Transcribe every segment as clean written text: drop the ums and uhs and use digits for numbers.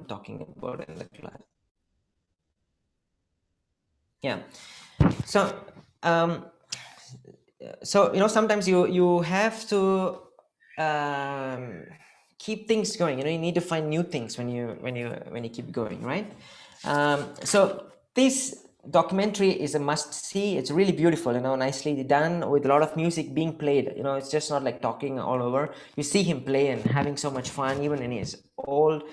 I'm talking about in the class. Yeah. So sometimes you have to keep things going. You need to find new things when you keep going, right? So this documentary is a must see. It's really beautiful, nicely done, with a lot of music being played. It's just not like talking all over. You see him play and having so much fun, even when he's old.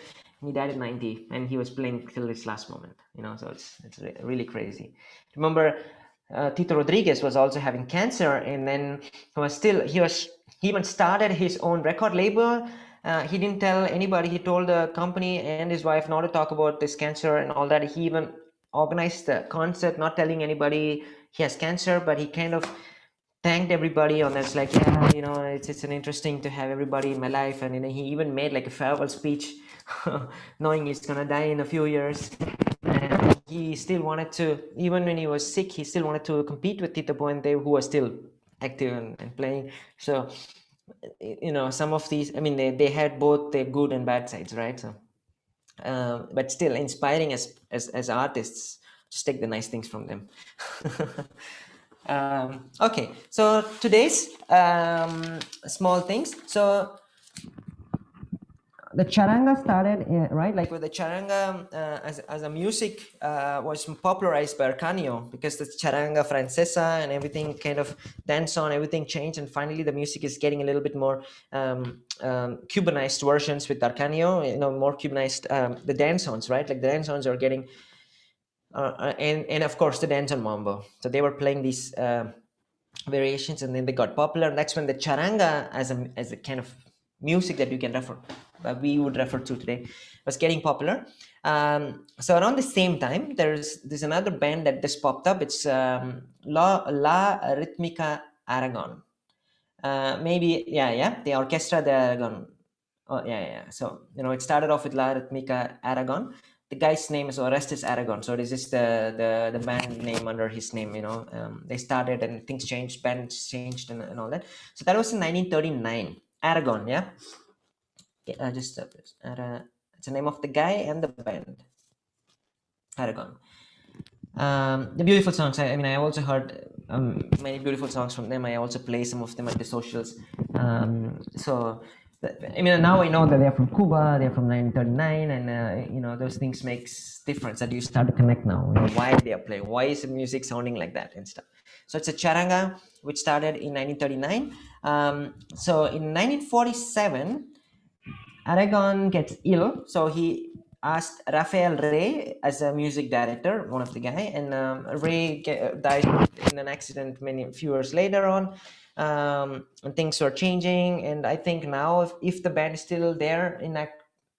He died at 90 and he was playing till his last moment, so it's really crazy. Remember, Tito Rodriguez was also having cancer, and then he even started his own record label. He didn't tell anybody. He told the company and his wife not to talk about this cancer and all that. He even organized the concert, not telling anybody he has cancer, but he kind of thanked everybody on this, like, it's an interesting to have everybody in my life. And he even made like a farewell speech knowing he's gonna die in a few years. And he still wanted to, even when he was sick, he still wanted to compete with Tito Puente, who was still active and playing. So some of these, they had both their good and bad sides, right? So but still inspiring as artists. Just take the nice things from them. Okay, so today's small things. So the charanga started, right? Like with the charanga as a music was popularized by Arcanio, because the charanga francesa and everything kind of dance on, everything changed, and finally the music is getting a little bit more Cubanized versions with Arcanio. More Cubanized the dance ons, right? Like the dance ons are getting and of course the dance on mambo. So they were playing these variations, and then they got popular. And that's when the charanga as a kind of music that you can we would refer to today was getting popular. So around the same time, there's another band that just popped up. It's La Ritmica Aragon. Maybe the Orchestra de Aragon. Oh yeah. So it started off with La Ritmica Aragon. The guy's name is Orestes Aragon, so this is the band name under his name. They started and things changed, bands changed, and all that. So that was in 1939. Aragon, yeah. Just it's the name of the guy and the band. Aragon. The beautiful songs. I also heard many beautiful songs from them. I also play some of them at the socials. Now I know that they're from Cuba, they're from 1939, and those things makes difference, that you start to connect now. Why they are playing, why is the music sounding like that and stuff. So it's a charanga which started in 1939. So in 1947, Aragon gets ill, so he asked Rafael Rey as a music director, one of the guy, and Rey died in an accident few years later on. And things are changing, and I think now if the band is still there in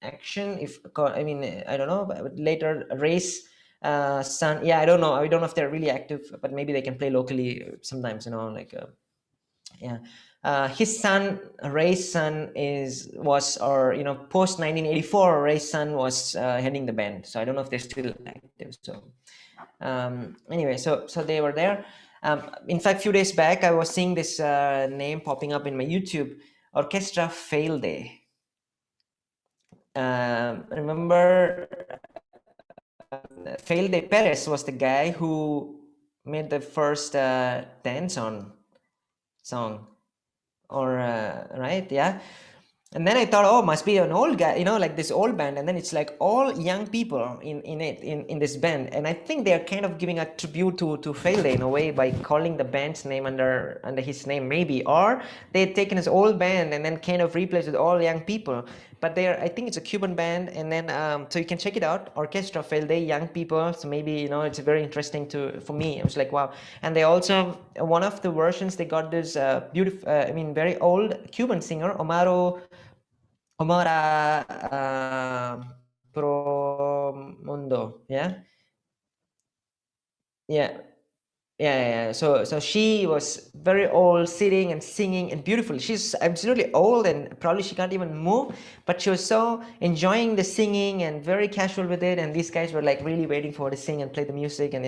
action, I don't know, but later Rey's son, I don't know if they're really active, but maybe they can play locally sometimes, his son, Ray's son, was post 1984. Ray's son was heading the band, so I don't know if they're still active. So anyway, so they were there. In fact, a few days back, I was seeing this name popping up in my YouTube, Orchestra Failde. Remember, Failde Perez was the guy who made the first dance on song. Or right, yeah. And then I thought, oh, must be an old guy, like this old band. And then it's like all young people in this band. And I think they are kind of giving a tribute to Fele in a way by calling the band's name under his name, maybe. Or they'd taken his old band and then kind of replaced with all young people. But I think it's a Cuban band. And then, so you can check it out, Orchestra Fele, young people. So maybe, it's very interesting for me. I was like, wow. And they also, one of the versions, they got this beautiful, very old Cuban singer, Omara Promundo, yeah. So she was very old, sitting and singing and beautiful. She's absolutely old and probably she can't even move, but she was so enjoying the singing and very casual with it. And these guys were like really waiting for her to sing and play the music and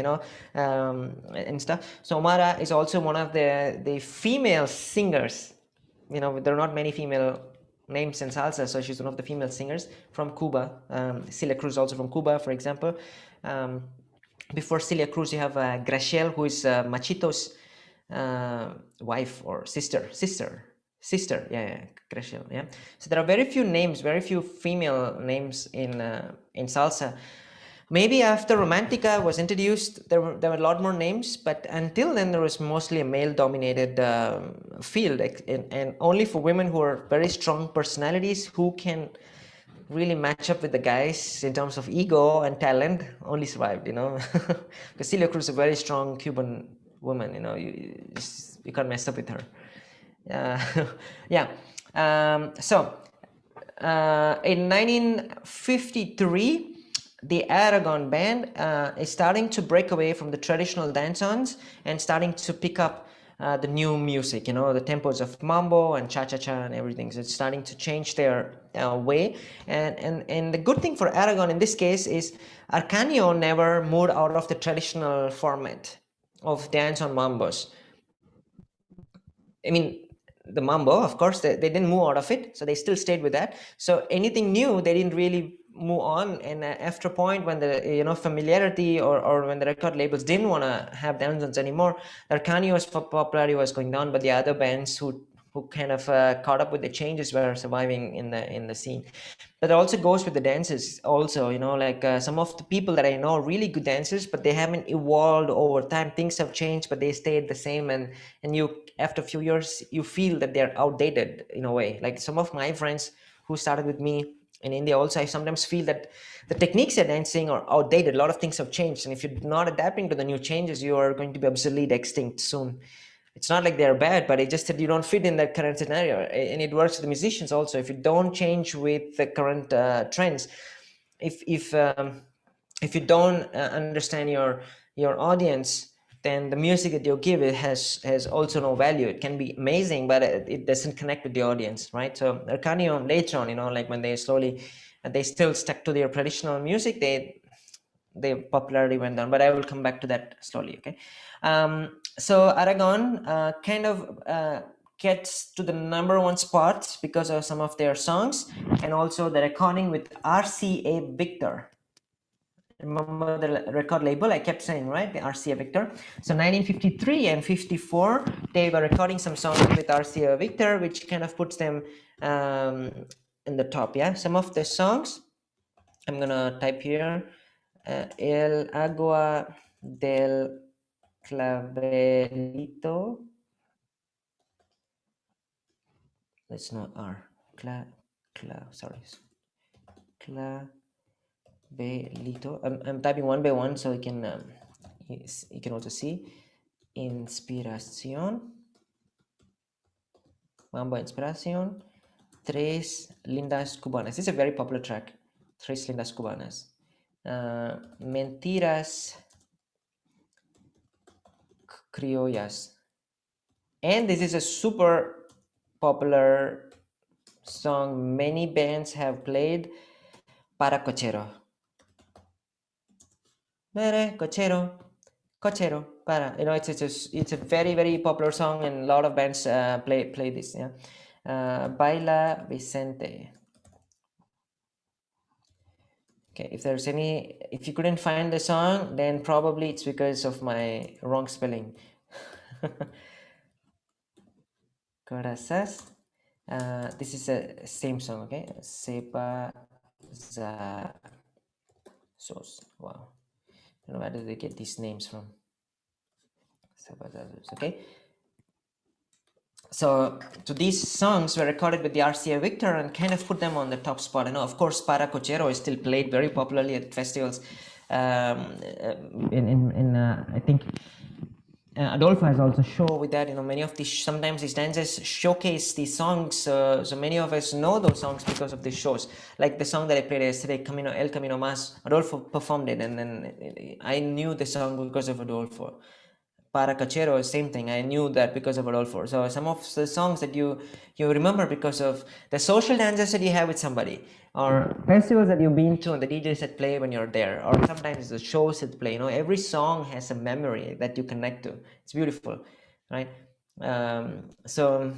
and stuff. So Omara is also one of the female singers. There are not many female names in salsa. So she's one of the female singers from Cuba. Celia Cruz also from Cuba, for example. Um, Before Celia Cruz, you have Graciel, who is Machito's wife or sister. Yeah, Graciel. Yeah. So there are very few names, very few female names in salsa. Maybe after Romantica was introduced, there were a lot more names, but until then, there was mostly a male-dominated field, and only for women who are very strong personalities who can really match up with the guys in terms of ego and talent only survived, you know. Because Celia Cruz is a very strong Cuban woman, you know, you can't mess up with her. Yeah. In 1953, the Aragon band is starting to break away from the traditional dance-ons and starting to pick up the new music, you know, the tempos of mambo and cha-cha-cha and everything. So it's starting to change their way. And the good thing for Aragon in this case is Arcanio never moved out of the traditional format of dance on mambos. I mean, the mambo, of course, they didn't move out of it, so they still stayed with that. So anything new, they didn't really move on. And after a point when the familiarity or when the record labels didn't want to have dance anymore, Arcanio's popularity was going down, but the other bands who kind of caught up with the changes were surviving in the scene. But it also goes with the dancers also, you know, like some of the people that I know are really good dancers, but they haven't evolved over time. Things have changed, but they stayed the same. And you, after a few years, you feel that they're outdated in a way. Like some of my friends who started with me in India also, I sometimes feel that the techniques they're dancing are outdated. A lot of things have changed. And if you're not adapting to the new changes, you are going to be obsolete, extinct soon. It's not like they're bad, but it's just that you don't fit in that current scenario. And it works with the musicians also. If you don't change with the current trends, if you don't understand your audience, then the music that you give it has also no value. It can be amazing, but it doesn't connect with the audience, right? So Arcanio later on, you know, like when they slowly they still stuck to their traditional music, their popularity went down, but I will come back to that slowly. Okay. So Aragon kind of gets to the #1 spot because of some of their songs and also the recording with RCA Victor. Remember the record label I kept saying, right? The RCA Victor. So 1953 and 54, they were recording some songs with RCA Victor, which kind of puts them in the top. Yeah, some of the songs I'm gonna type here. El agua del clavelito. That's not R. Sorry. Clavelito. I'm typing one by one so you can also see. Inspiración. Mambo Inspiración. Tres lindas cubanas. This is a very popular track. Tres lindas cubanas. Mentiras criollas. And this is a super popular song many bands have played, Para Cochero. Cochero, cochero, para. You know, it's a very, very popular song, and a lot of bands play this. Yeah. Baila Vicente. Okay, if you couldn't find the song, then probably it's because of my wrong spelling. Corazas. This is a same song, okay? Sepa za sos. Wow. I don't know where do they get these names from. Sepa za sos, okay? So these songs were recorded with the RCA Victor and kind of put them on the top spot. I know, of course, Para Cochero is still played very popularly at festivals. I think Adolfo has also show with that. You know, many of these sometimes these dancers showcase these songs. So many of us know those songs because of these shows. Like the song that I played yesterday, El Camino Más. Adolfo performed it, and then I knew the song because of Adolfo. Para Cachero, same thing. I knew that because of Adolfo. So some of the songs that you remember because of the social dances that you have with somebody, or festivals that you've been to and the DJs that play when you're there, or sometimes the shows that play. You know, every song has a memory that you connect to. It's beautiful, right? So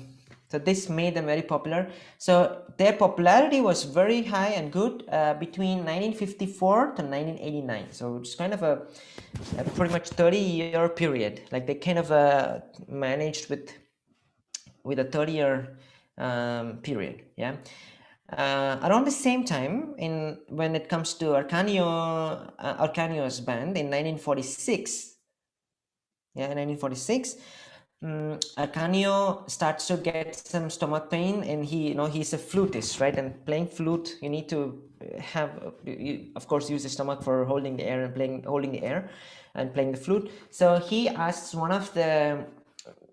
So this made them very popular. So their popularity was very high and good between 1954 to 1989. So it's kind of a pretty much 30-year period. Like they kind of managed with a 30-year period. Yeah. Around the same time, when it comes to Arcanio's band in 1946, yeah, 1946, Arcanio starts to get some stomach pain, and he's a flutist, right? And playing flute, you need to of course, use the stomach for holding the air and holding the air, and playing the flute. So he asks one of the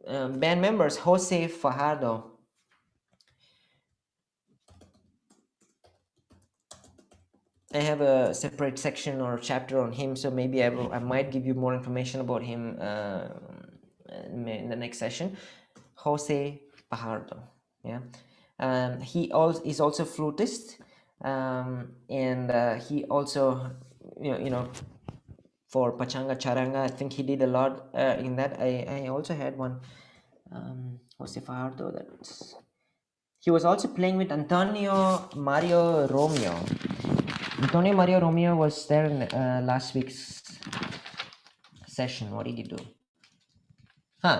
band members, Jose Fajardo. I have a separate section or chapter on him, so maybe I might give you more information about him in the next session. Jose Fajardo, yeah. He is also flutist, and he also, for pachanga charanga, I think he did a lot in that. I also had one, Jose Fajardo. He was also playing with Antonio Mario Romeo. Antonio Mario Romeo was there in last week's session. What did he do?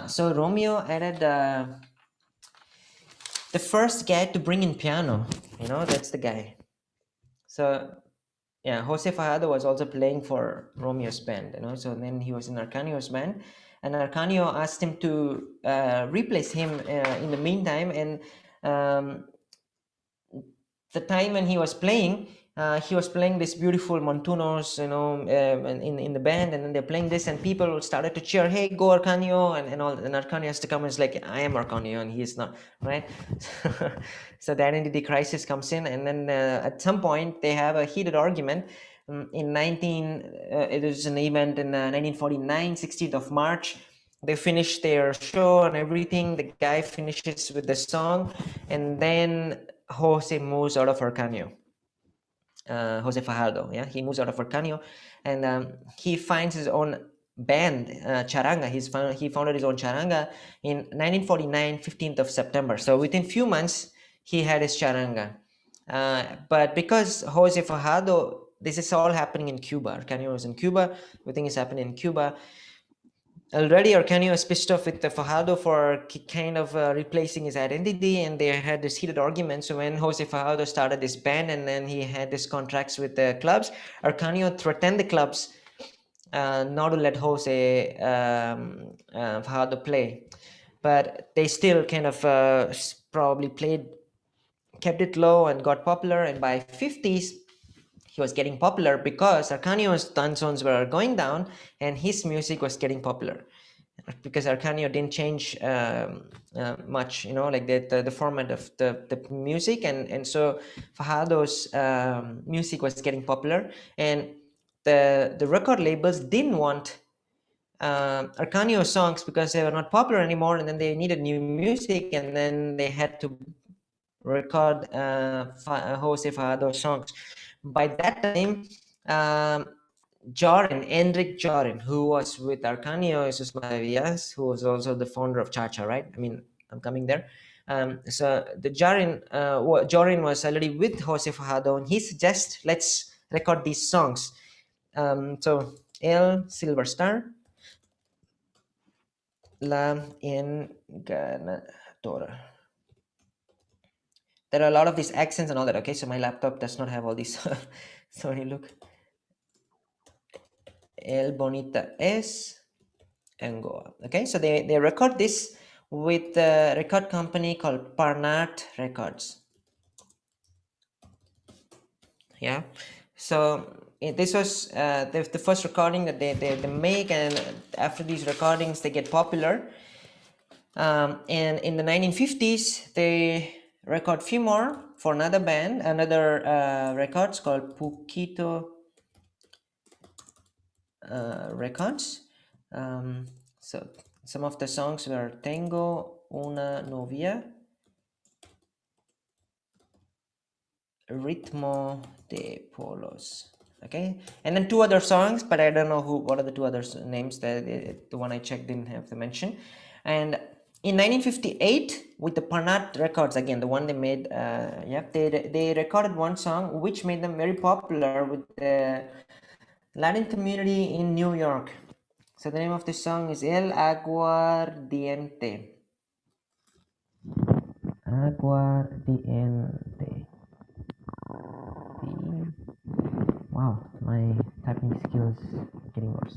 So Romeo added the first guy to bring in piano. That's the guy. So yeah, Jose Fajardo was also playing for Romeo's band. So then he was in Arcanio's band, and Arcanio asked him to replace him in the meantime. And the time when he was playing this beautiful Montunos, in the band, and then they're playing this, and people started to cheer, "Hey, go Arcanio!" and all. And Arcanio has to come and it's like, "I am Arcanio," and he is not, right? So the identity crisis comes in, and then at some point they have a heated argument. It was an event in 1949, 16th of March. They finish their show and everything. The guy finishes with the song, and then Jose moves out of Arcanio. Jose Fajardo, yeah, he moves out of Arcanio, and he finds his own band, Charanga. He founded his own Charanga in 1949, 15th of September. So within few months, he had his Charanga. But because Jose Fajardo, this is all happening in Cuba. Arcanio is in Cuba. Everything is happening in Cuba. Already Arcanio is pissed off with the Fajardo for kind of replacing his identity, and they had this heated argument. So when Jose Fajardo started this band, and then he had these contracts with the clubs, Arcanio threatened the clubs not to let Jose Fajardo play. But they still kind of probably kept it low and got popular. And by 50s, he was getting popular because Arcanio's danzons were going down and his music was getting popular. Because Arcanio didn't change much, like the format of the music, and so Fajardo's music was getting popular, and the record labels didn't want Arcanio songs because they were not popular anymore, and then they needed new music, and then they had to record Jose Fajardo songs. By that time, Enric Jorin, who was with Arcanio y sus Maravillas, who was also the founder of Cha-Cha, right? I mean, I'm coming there. So the Jorin was already with Jose Fajardo, and he suggests, let's record these songs. So El Silver Star, La Enganadora. There are a lot of these accents and all that, okay? So my laptop does not have all these. Sorry, look. El Bonita Es and Goa. Okay, so they record this with a record company called Parnat Records. Yeah, so this was the first recording that they make, and after these recordings they get popular. And in the 1950s they record few more for another band, another records called Puquito Records. So some of the songs were Tengo una novia, Ritmo de Polos. Okay, and then two other songs, but I don't know what are the two other names. The one I checked didn't have the mention. And In 1958, with the Parnat Records, again, the one they made, they recorded one song which made them very popular with the Latin community in New York. So the name of the song is El Aguardiente. Aguardiente. Wow, my typing skills are getting worse.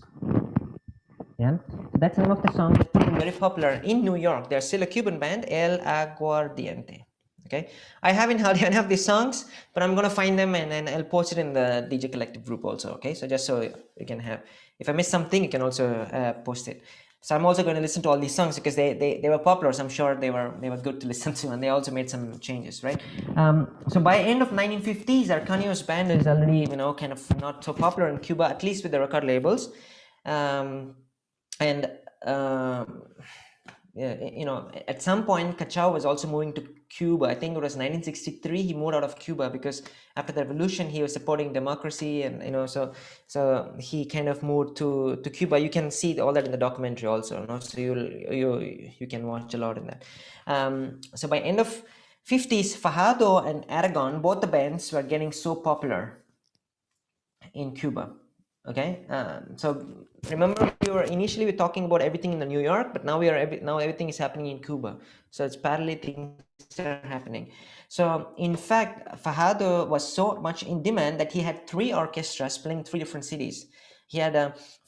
Yeah, so that's the name of the song that's became very popular in New York. They're still a Cuban band, El Aguardiente. Okay, I haven't heard any of these songs, but I'm gonna find them and then I'll post it in the DJ Collective group also. Okay, so just so you can have, if I miss something, you can also post it. So I'm also going to listen to all these songs because they were popular. So I'm sure they were good to listen to, and they also made some changes, right? So by end of 1950s, Arcanio's band is already kind of not so popular in Cuba, at least with the record labels. And at some point Cachao was also moving to Cuba. I think it was 1963 he moved out of Cuba because after the revolution he was supporting democracy, and so he kind of moved to Cuba. You can see all that in the documentary also, so you can watch a lot in that. So by end of 50s, Fajardo and Aragon, both the bands were getting so popular in Cuba. Okay, so remember we were talking about everything in the New York, but now now everything is happening in Cuba. So it's parallel things are happening. So in fact, Fajardo was so much in demand that he had 3 orchestras playing 3 different cities. He had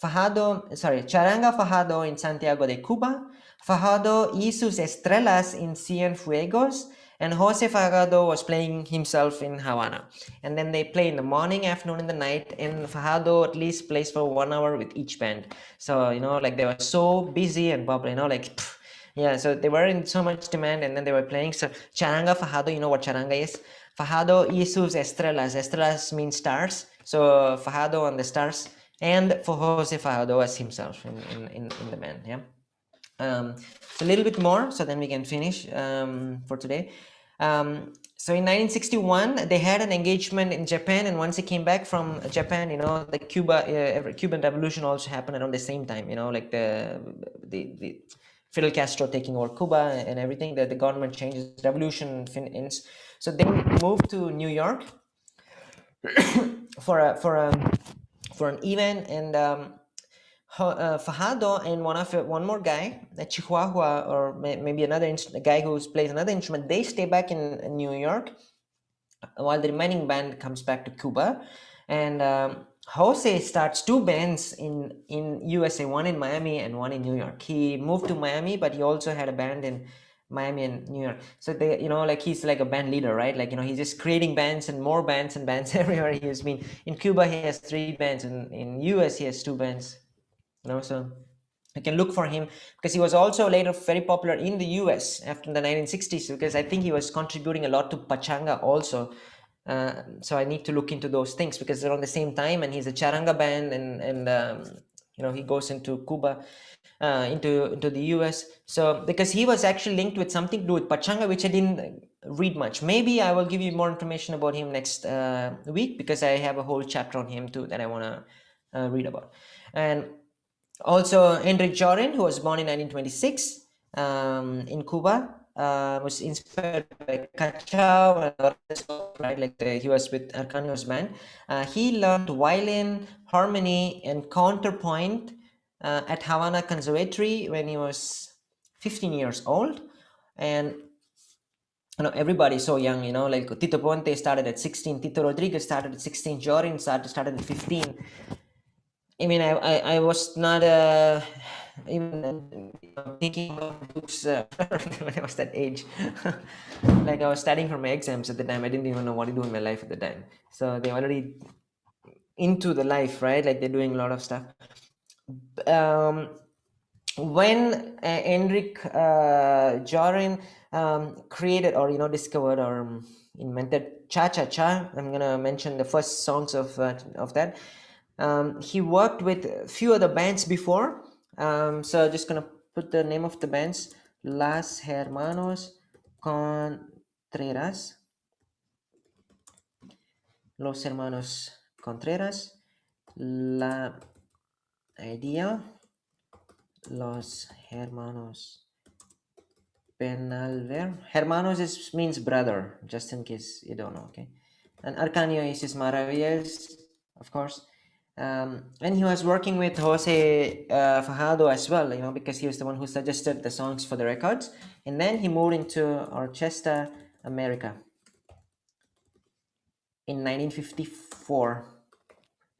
Charanga Fajardo in Santiago de Cuba, Fajardo y sus Estrellas in Cienfuegos, and Jose Fajardo was playing himself in Havana. And then they play in the morning, afternoon, and the night, and Fajardo at least plays for 1 hour with each band. So they were so busy and popular, yeah, so they were in so much demand, and then they were playing. So Charanga Fajardo, you know what Charanga is? Fajardo y sus Estrellas. Estrellas means stars. So Fajardo and the stars, and for Jose Fajardo as himself in the band. Yeah. So a little bit more, so then we can finish for today. So in 1961, they had an engagement in Japan, and once he came back from Japan, the Cuban Revolution also happened around the same time. Like the Fidel Castro taking over Cuba and everything. The government changes, revolution ends. So they moved to New York for an event, and Fajardo and one more guy, a Chihuahua, or maybe another guy who plays another instrument, they stay back in New York while the remaining band comes back to Cuba. And Jose starts 2 bands in USA, one in Miami and one in New York. He moved to Miami, but he also had a band in Miami and New York. So they, he's like a band leader, right? He's just creating bands and more bands and bands everywhere he has been. In Cuba, he has 3 bands, and in US, he has 2 bands. So you can look for him because he was also later very popular in the US after the 1960s, because I think he was contributing a lot to Pachanga also. So I need to look into those things because they're on the same time, and he's a charanga band, and he goes into Cuba, into the US. So because he was actually linked with something to do with Pachanga, which I didn't read much. Maybe I will give you more information about him next week, because I have a whole chapter on him too that I want to read about. And also, Enric Jorin, who was born in 1926 in Cuba, was inspired by Cachao and others, right? He was with Arcanio's band. He learned violin, harmony, and counterpoint at Havana Conservatory when he was 15 years old. And everybody's so young, like Tito Ponte started at 16, Tito Rodriguez started at 16, Jorin started at 15. I mean, I was not even thinking about books when I was that age. Like I was studying for my exams at the time. I didn't even know what to do in my life at the time. So they're already into the life, right? Like they're doing a lot of stuff. When Enric Jorin created or discovered or invented cha-cha-cha, I'm gonna mention the first songs of that. He worked with a few other bands before, so just gonna put the name of the bands: Las Hermanos Contreras, Los Hermanos Contreras, La Idea, Los Hermanos Penalver. Hermanos means brother, just in case you don't know. Okay, and Arcanio is his Maravillas, of course. And he was working with Jose Fajardo as well, because he was the one who suggested the songs for the records. And then he moved into Orchestra America in 1954.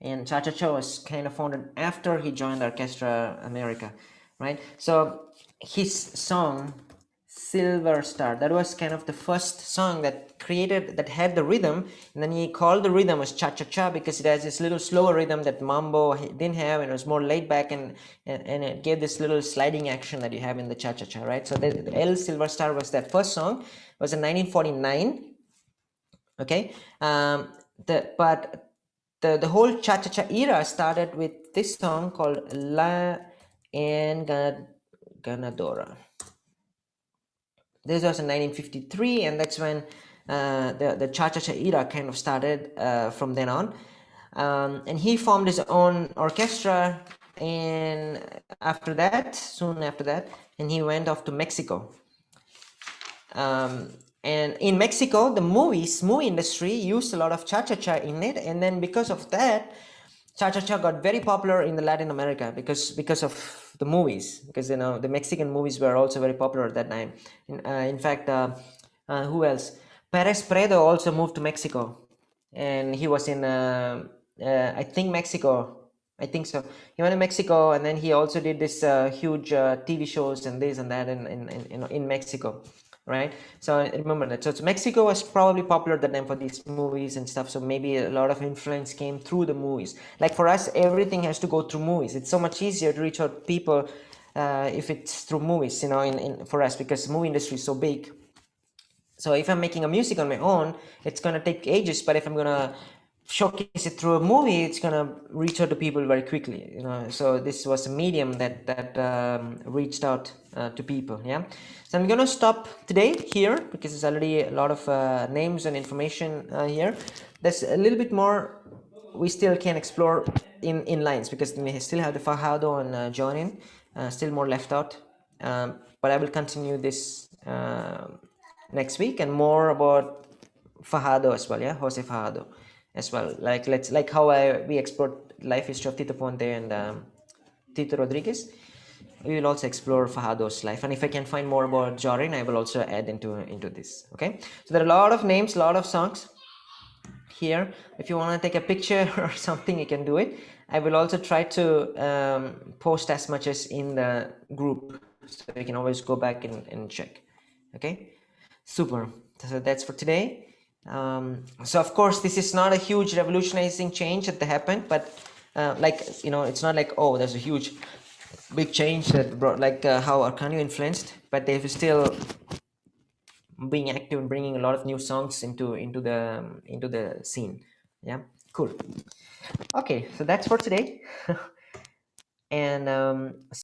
And Cha Cha Cha was kind of founded after he joined Orchestra America, right? So his song Silver Star, that was kind of the first song that had the rhythm, and then he called the rhythm as Cha Cha Cha because it has this little slower rhythm that Mambo didn't have, and it was more laid back, and it gave this little sliding action that you have in the Cha Cha Cha, right? So the El Silver Star was that first song. It was in 1949. Okay, the whole cha-cha-cha era started with this song called La Enganadora. This was in 1953, and that's when the cha-cha-cha era kind of started from then on. And he formed his own orchestra, and soon after that, and he went off to Mexico. And in Mexico, the movie industry used a lot of cha-cha-cha in it, and then because of that, cha-cha-cha got very popular in the Latin America because of the movies, because the Mexican movies were also very popular at that time. In fact, who else? Perez Prado also moved to Mexico, and he was in I think Mexico. I think so. He went to Mexico, and then he also did this huge TV shows and this and that in Mexico, right? So I remember that. So Mexico was probably popular at the time for these movies and stuff. So maybe a lot of influence came through the movies. Like for us, everything has to go through movies. It's so much easier to reach out people if it's through movies, for us, because the movie industry is so big. So if I'm making a music on my own, it's gonna take ages. But if I'm gonna showcase it through a movie, it's gonna reach out to people very quickly. So this was a medium that reached out to people. Yeah. So I'm gonna stop today here because there's already a lot of names and information here. There's a little bit more we still can explore in lines because we still have the Fajardo and Jonin, still more left out. But I will continue this next week and more about Fajardo as well, Jose Fajardo as well. Like how we explored life history of Tito Ponte and Tito Rodriguez. We will also explore Fajardo's life, and if I can find more about Jorin, I will also add into this. Okay, so there are a lot of names, a lot of songs here. If you want to take a picture or something, you can do it. I will also try to post as much as in the group, so you can always go back and check. Okay, super. So that's for today. So of course this is not a huge revolutionizing change that happened, but it's not like, oh, there's a huge big change that brought how Arcanio influenced, but they've still being active and bringing a lot of new songs into the scene. Yeah, cool. Okay, so that's for today. And